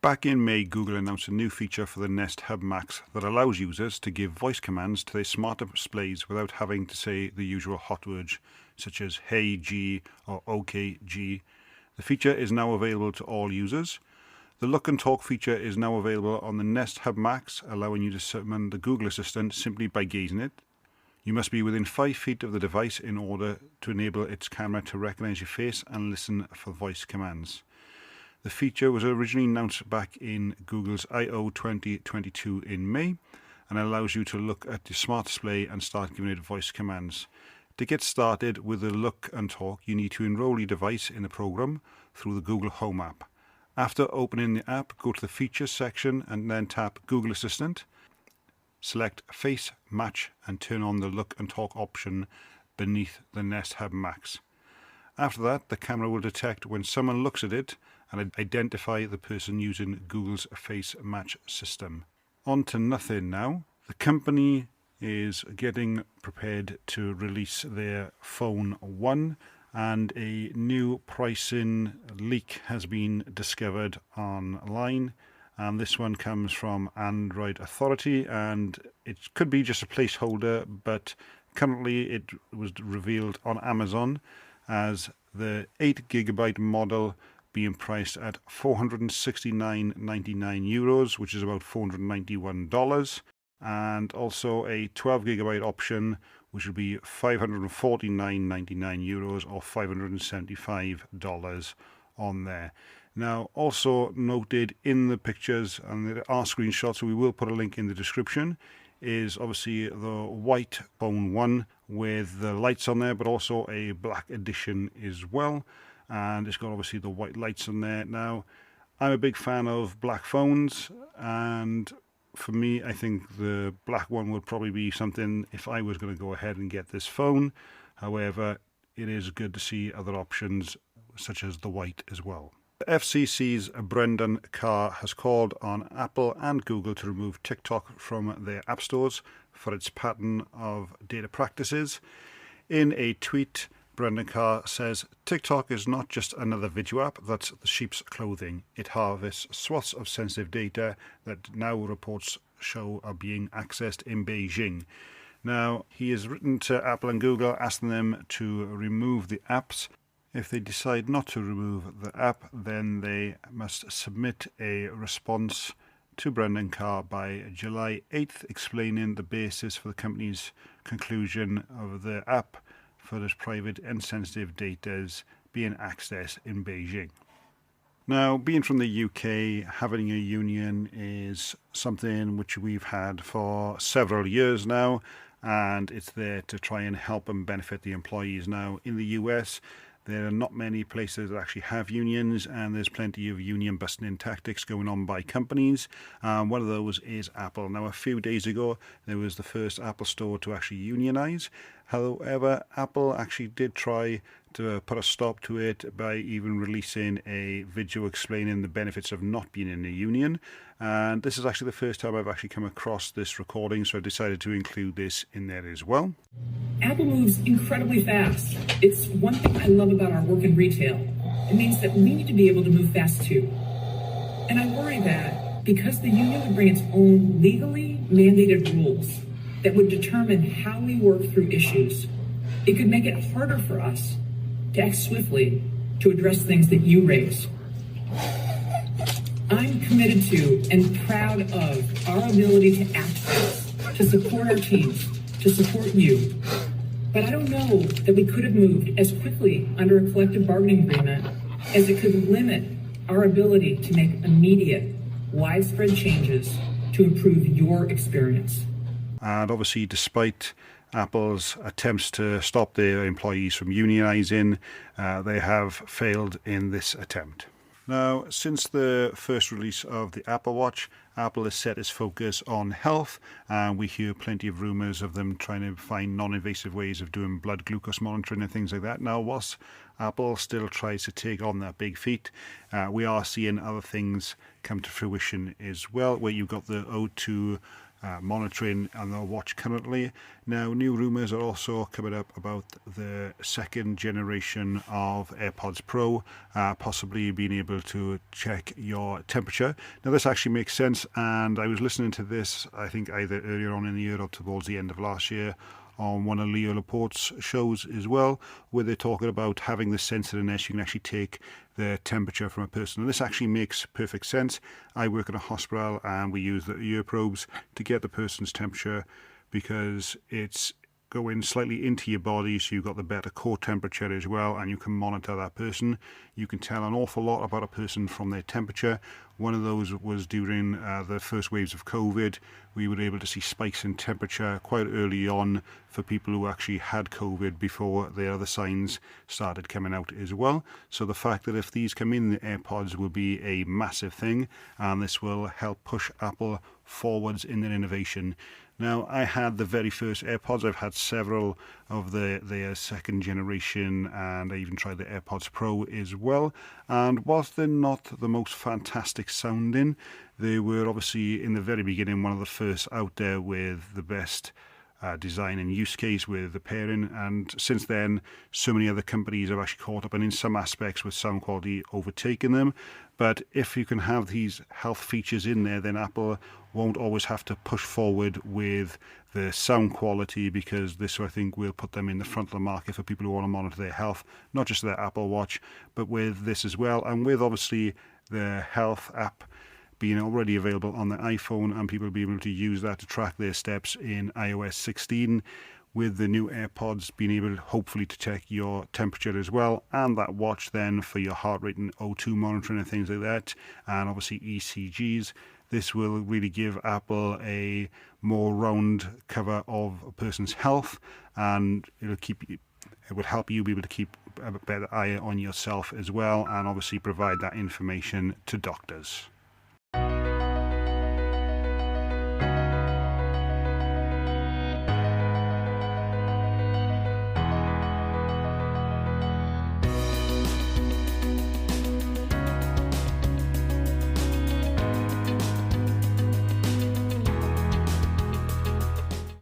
Back in May, Google announced a new feature for the Nest Hub Max that allows users to give voice commands to their smart displays without having to say the usual hot words such as Hey G or OK G. The feature is now available to all users. The Look and Talk feature is now available on the Nest Hub Max, allowing you to summon the Google Assistant simply by gazing it. You must be within 5 feet of the device in order to enable its camera to recognize your face and listen for voice commands. The feature was originally announced back in Google's I/O 2022 in May and allows you to look at your smart display and start giving it voice commands. To get started with the Look and Talk, you need to enroll your device in the program through the Google Home app. After opening the app, go to the Features section and then tap Google Assistant. Select Face Match and turn on the Look and Talk option beneath the Nest Hub Max. After that, the camera will detect when someone looks at it and identify the person using Google's Face Match system. On to Nothing now. The company is getting prepared to release their Phone 1, and a new pricing leak has been discovered online. And this one comes from Android Authority, and it could be just a placeholder, but currently it was revealed on Amazon as the 8GB model being priced at €469.99, which is about $491, and also a 12GB option, which would be €549.99 or $575 on there. Now, also noted in the pictures, and there are screenshots, so we will put a link in the description, is obviously the white Phone 1 with the lights on there, but also a black edition as well. And it's got obviously the white lights on there. Now, I'm a big fan of black phones, and for me, I think the black one would probably be something if I was going to go ahead and get this phone. However, it is good to see other options such as the white as well. The FCC's Brendan Carr has called on Apple and Google to remove TikTok from their app stores for its pattern of data practices. In a tweet, Brendan Carr says, TikTok is not just another video app that's the sheep's clothing. It harvests swaths of sensitive data that now reports show are being accessed in Beijing. Now, he has written to Apple and Google asking them to remove the apps. If they decide not to remove the app, then they must submit a response to Brendan Carr by July 8th, explaining the basis for the company's conclusion of the app for its private and sensitive data being accessed in Beijing. Now, being from the UK, having a union is something which we've had for several years now, and it's there to try and help and benefit the employees. Now, in the US, there are not many places that actually have unions, and there's plenty of union busting tactics going on by companies. One of those is Apple. Now, a few days ago, there was the first Apple store to actually unionize. However, Apple actually did try to put a stop to it by even releasing a video explaining the benefits of not being in a union. And this is actually the first time I've actually come across this recording, so I decided to include this in there as well. Apple moves incredibly fast. It's one thing I love about our work in retail. It means that we need to be able to move fast too. And I worry that because the union would bring its own legally mandated rules that would determine how we work through issues, it could make it harder for us to act swiftly to address things that you raise. I'm committed to and proud of our ability to act fast, to support our teams, to support you. But I don't know that we could have moved as quickly under a collective bargaining agreement as it could limit our ability to make immediate, widespread changes to improve your experience. And obviously, despite Apple's attempts to stop their employees from unionizing, they have failed in this attempt. Now, since the first release of the Apple Watch, Apple has set its focus on health, and we hear plenty of rumours of them trying to find non-invasive ways of doing blood glucose monitoring and things like that. Now, whilst Apple still tries to take on that big feat, we are seeing other things come to fruition as well, where you've got the O2 monitoring on their watch currently. Now, new rumours are also coming up about the second generation of AirPods Pro, possibly being able to check your temperature. Now, this actually makes sense, and I was listening to this, I think, either earlier on in the year or towards the end of last year, on one of Leo Laporte's shows as well, where they're talking about having the sensor in there so you can actually take the temperature from a person. And this actually makes perfect sense. I work in a hospital and we use the ear probes to get the person's temperature because it's going slightly into your body, so you've got the better core temperature as well, and you can monitor that person. You can tell an awful lot about a person from their temperature. One of those was during the first waves of COVID. We were able to see spikes in temperature quite early on for people who actually had COVID before the other signs started coming out as well. So the fact that if these come in the AirPods will be a massive thing, and this will help push Apple forwards in their innovation. Now, I had the very first AirPods. I've had several of their second generation, and I even tried the AirPods Pro as well. And whilst they're not the most fantastic sounding, they were obviously in the very beginning one of the first out there with the best design and use case with the pairing, and since then so many other companies have actually caught up and in some aspects with sound quality overtaken them. But if you can have these health features in there, then Apple won't always have to push forward with the sound quality, because this, I think, will put them in the front of the market for people who want to monitor their health, not just their Apple Watch, but with this as well, and with obviously the health app being already available on the iPhone, and people being able to use that to track their steps in iOS 16, with the new AirPods being able hopefully to check your temperature as well, and that watch then for your heart rate and O2 monitoring and things like that, and obviously ECGs. This will really give Apple a more round cover of a person's health, and it will help you be able to keep a better eye on yourself as well, and obviously provide that information to doctors.